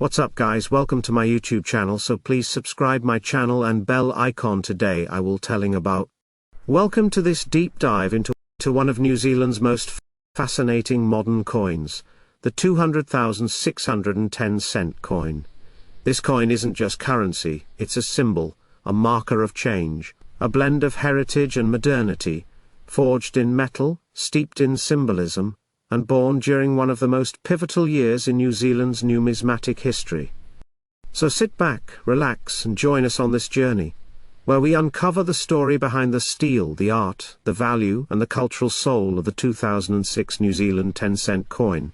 What's up guys, welcome to my YouTube channel, so please subscribe my channel and bell icon. Today I will telling about. Welcome to this deep dive into one of New Zealand's most fascinating modern coins, the 200,610 coin. This coin isn't just currency, it's a symbol, a marker of change, a blend of heritage and modernity, forged in metal, steeped in symbolism, and born during one of the most pivotal years in New Zealand's numismatic history. So sit back, relax and join us on this journey, where we uncover the story behind the steel, the art, the value and the cultural soul of the 2006 New Zealand 10-cent coin.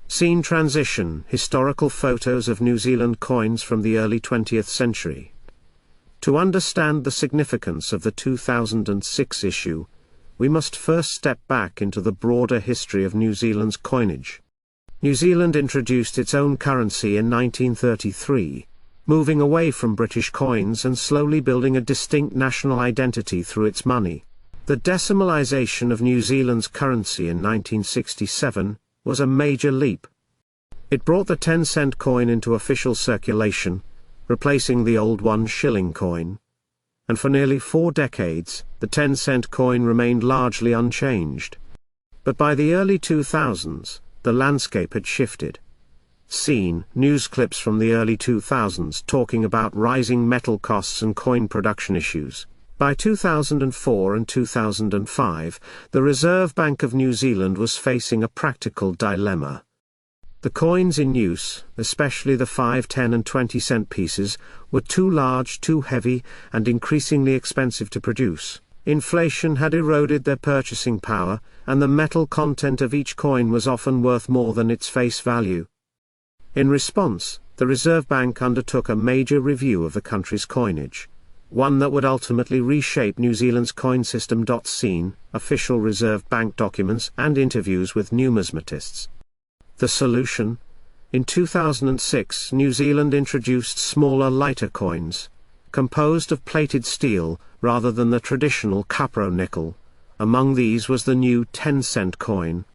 Scene transition: historical photos of New Zealand coins from the early 20th century. To understand the significance of the 2006 issue, we must first step back into the broader history of New Zealand's coinage. New Zealand introduced its own currency in 1933, moving away from British coins and slowly building a distinct national identity through its money. The decimalisation of New Zealand's currency in 1967 was a major leap. It brought the 10-cent coin into official circulation, replacing the old 1 shilling coin. And for nearly 4 decades, the 10-cent coin remained largely unchanged. But by the early 2000s, the landscape had shifted. Scene: news clips from the early 2000s talking about rising metal costs and coin production issues. By 2004 and 2005, the Reserve Bank of New Zealand was facing a practical dilemma. The coins in use, especially the 5, 10 and 20-cent pieces, were too large, too heavy, and increasingly expensive to produce. Inflation had eroded their purchasing power, and the metal content of each coin was often worth more than its face value. In response, the Reserve Bank undertook a major review of the country's coinage, one that would ultimately reshape New Zealand's coin system. Scene: official Reserve Bank documents and interviews with numismatists. The solution? In 2006, New Zealand introduced smaller, lighter coins, composed of plated steel, rather than the traditional cupro nickel. Among these was the new 10-cent coin.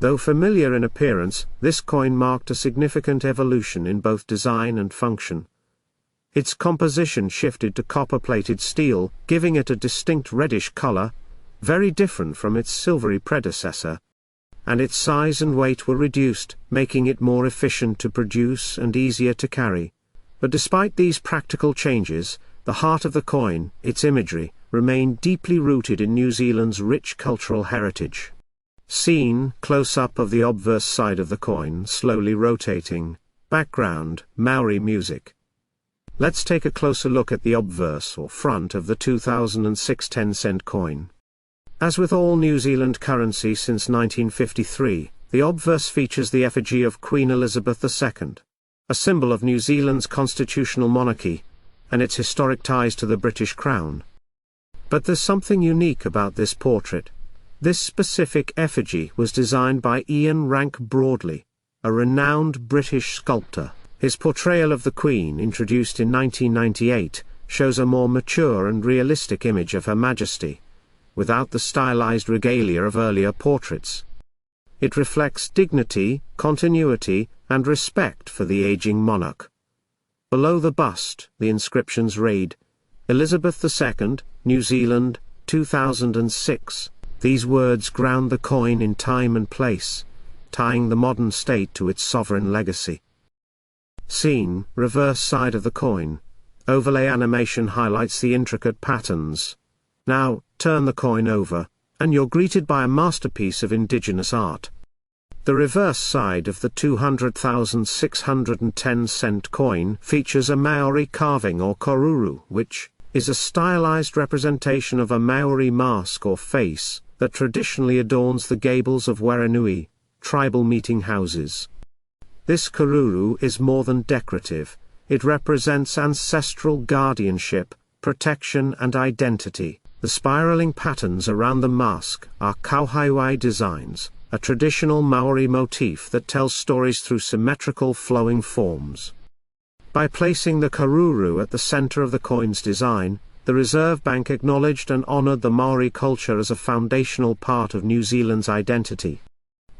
Though familiar in appearance, this coin marked a significant evolution in both design and function. Its composition shifted to copper-plated steel, giving it a distinct reddish color, very different from its silvery predecessor. And its size and weight were reduced, making it more efficient to produce and easier to carry. But despite these practical changes, the heart of the coin, its imagery, remained deeply rooted in New Zealand's rich cultural heritage. Scene: close-up of the obverse side of the coin slowly rotating. Background: Maori music. Let's take a closer look at the obverse or front of the 2006 10-cent coin. As with all New Zealand currency since 1953, the obverse features the effigy of Queen Elizabeth II, a symbol of New Zealand's constitutional monarchy, and its historic ties to the British Crown. But there's something unique about this portrait. This specific effigy was designed by Ian Rank Broadley, a renowned British sculptor. His portrayal of the Queen, introduced in 1998, shows a more mature and realistic image of Her Majesty, without the stylized regalia of earlier portraits. It reflects dignity, continuity, and respect for the aging monarch. Below the bust, the inscriptions read, "Elizabeth II, New Zealand, 2006. These words ground the coin in time and place, tying the modern state to its sovereign legacy. Scene: reverse side of the coin. Overlay animation highlights the intricate patterns. Now, turn the coin over, and you're greeted by a masterpiece of indigenous art. The reverse side of the 200,610 coin features a Maori carving or koruru, which is a stylized representation of a Maori mask or face that traditionally adorns the gables of Wairanui, tribal meeting houses. This koruru is more than decorative, it represents ancestral guardianship, protection and identity. The spiraling patterns around the mask are kauhaiwai designs, a traditional Maori motif that tells stories through symmetrical flowing forms. By placing the koruru at the center of the coin's design, the Reserve Bank acknowledged and honored the Maori culture as a foundational part of New Zealand's identity.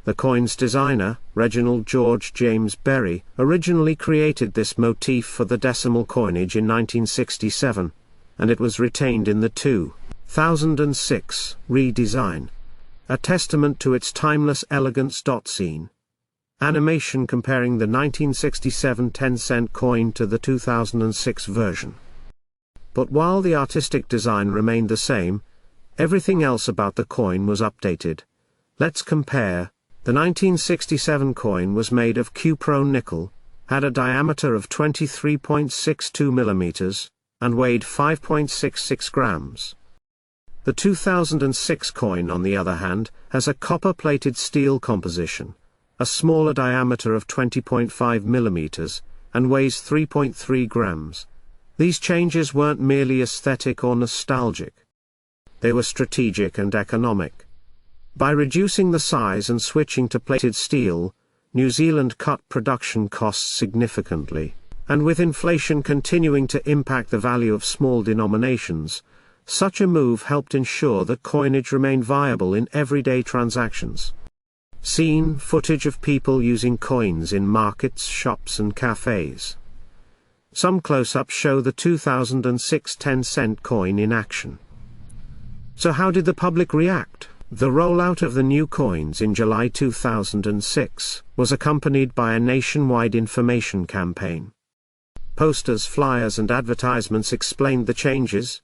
The coin's designer, Reginald George James Berry, originally created this motif for the decimal coinage in 1967, and it was retained in the 2006 redesign, a testament to its timeless elegance. Scene. Animation comparing the 1967 10-cent coin to the 2006 version. But while the artistic design remained the same, everything else about the coin was updated. Let's compare. The 1967 coin was made of cupro nickel, had a diameter of 23.62 millimeters, and weighed 5.66 grams. The 2006 coin, on the other hand, has a copper-plated steel composition, a smaller diameter of 20.5 millimeters, and weighs 3.3 grams. These changes weren't merely aesthetic or nostalgic. They were strategic and economic. By reducing the size and switching to plated steel, New Zealand cut production costs significantly, and with inflation continuing to impact the value of small denominations, such a move helped ensure that coinage remained viable in everyday transactions. Scene footage of people using coins in markets, shops and cafes. Some close-ups show the 2006 10-cent coin in action. So how did the public react? The rollout of the new coins in July 2006 was accompanied by a nationwide information campaign. Posters, flyers and advertisements explained the changes,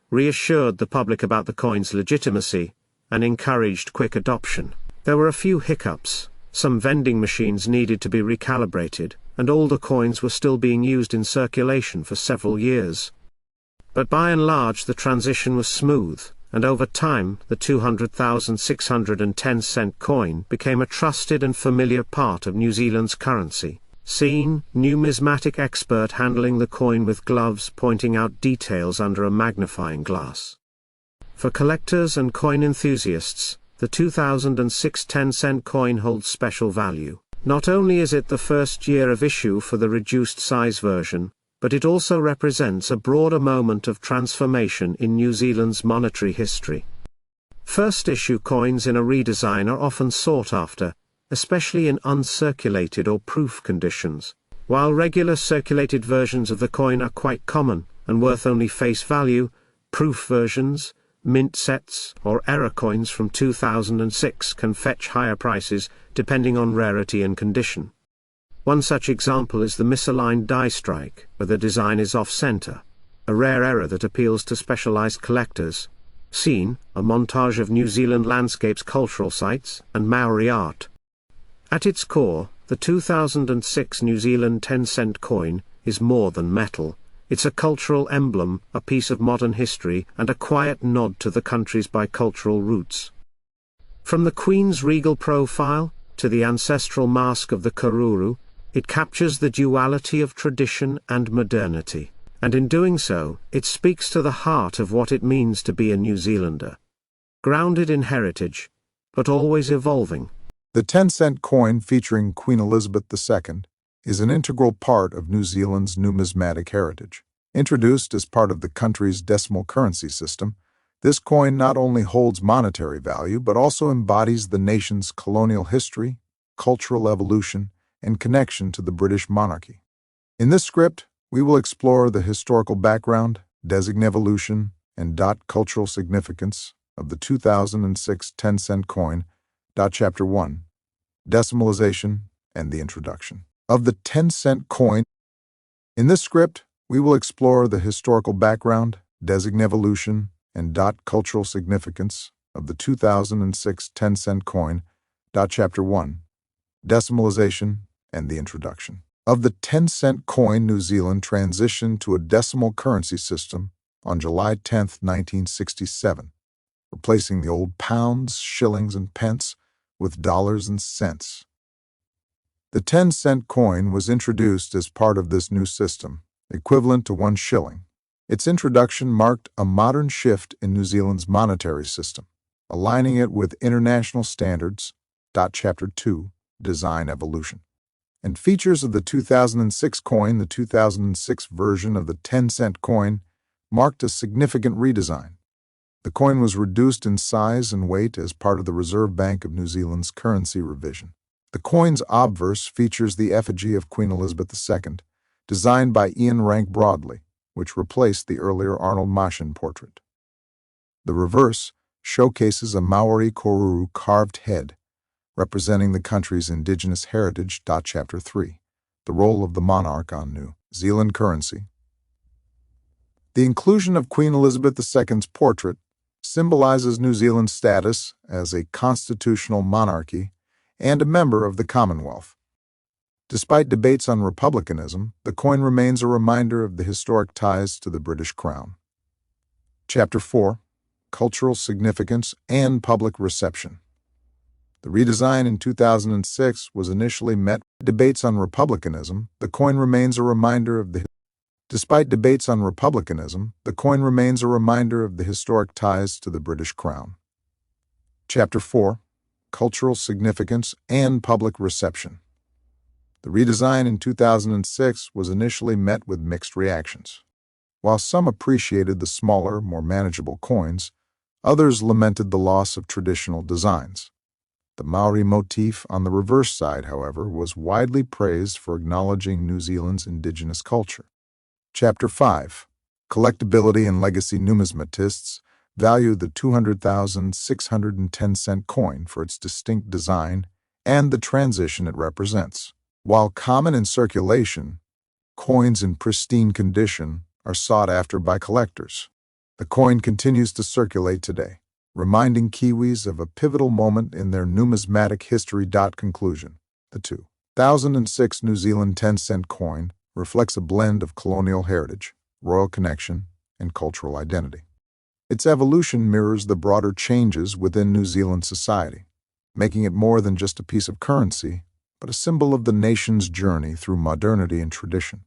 reassured the public about the coin's legitimacy, and encouraged quick adoption. There were a few hiccups. Some vending machines needed to be recalibrated, and older coins were still being used in circulation for several years. But by and large the transition was smooth, and over time, the 200,610-cent coin became a trusted and familiar part of New Zealand's currency. Scene, numismatic expert handling the coin with gloves pointing out details under a magnifying glass. For collectors and coin enthusiasts, the 2006 10-cent coin holds special value. Not only is it the first year of issue for the reduced size version, but it also represents a broader moment of transformation in New Zealand's monetary history. First issue coins in a redesign are often sought after, especially in uncirculated or proof conditions. While regular circulated versions of the coin are quite common, and worth only face value, proof versions, mint sets, or error coins from 2006 can fetch higher prices, depending on rarity and condition. One such example is the misaligned die strike, where the design is off-center, a rare error that appeals to specialized collectors. Scene, a montage of New Zealand landscapes, cultural sites, and Maori art. At its core, the 2006 New Zealand 10-cent coin is more than metal. It's a cultural emblem, a piece of modern history, and a quiet nod to the country's bicultural roots. From the Queen's regal profile, to the ancestral mask of the Karuru, it captures the duality of tradition and modernity, and in doing so, it speaks to the heart of what it means to be a New Zealander. Grounded in heritage, but always evolving. The 10-cent coin featuring Queen Elizabeth II is an integral part of New Zealand's numismatic heritage. Introduced as part of the country's decimal currency system, this coin not only holds monetary value but also embodies the nation's colonial history, cultural evolution, and connection to the British monarchy. In this script, we will explore the historical background, designation evolution, and cultural significance of the 2006 10-cent coin. Chapter 1. Decimalization and the Introduction of the 10-cent coin. In this script, we will explore the historical background, designation evolution, and cultural significance of the 2006 10-cent coin. Chapter 1. Decimalization and the Introduction of the 10-cent coin. New Zealand transitioned to a decimal currency system on July 10, 1967, replacing the old pounds, shillings, and pence with dollars and cents. The 10-cent coin was introduced as part of this new system, equivalent to 1 shilling. Its introduction marked a modern shift in New Zealand's monetary system, aligning it with international standards. Chapter 2. Design Evolution and features of the 2006 coin. The 2006 version of the 10-cent coin marked a significant redesign. The coin was reduced in size and weight as part of the Reserve Bank of New Zealand's currency revision. The coin's obverse features the effigy of Queen Elizabeth II, designed by Ian Rank Broadley, which replaced the earlier Arnold Machen portrait. The reverse showcases a Maori koruru carved head, representing the country's indigenous heritage. Chapter 3. The role of the monarch on New Zealand currency. The inclusion of Queen Elizabeth II's portrait symbolizes New Zealand's status as a constitutional monarchy and a member of the Commonwealth. Despite debates on republicanism, the coin remains a reminder of the historic ties to the British Crown. Chapter 4. Cultural significance and public reception. The redesign in 2006 was initially met with debates on republicanism. The coin remains a reminder of the Despite debates on republicanism, the coin remains a reminder of the historic ties to the British Crown. Chapter 4. Cultural significance and public reception. The redesign in 2006 was initially met with mixed reactions. While some appreciated the smaller, more manageable coins, others lamented the loss of traditional designs. The Maori motif on the reverse side, however, was widely praised for acknowledging New Zealand's indigenous culture. Chapter 5. Collectability and legacy. Numismatists value the 200,610-cent coin for its distinct design and the transition it represents. While common in circulation, coins in pristine condition are sought after by collectors. The coin continues to circulate today, reminding Kiwis of a pivotal moment in their numismatic history.Conclusion. The 2006 New Zealand 10-cent coin reflects a blend of colonial heritage, royal connection, and cultural identity. Its evolution mirrors the broader changes within New Zealand society, making it more than just a piece of currency, but a symbol of the nation's journey through modernity and tradition.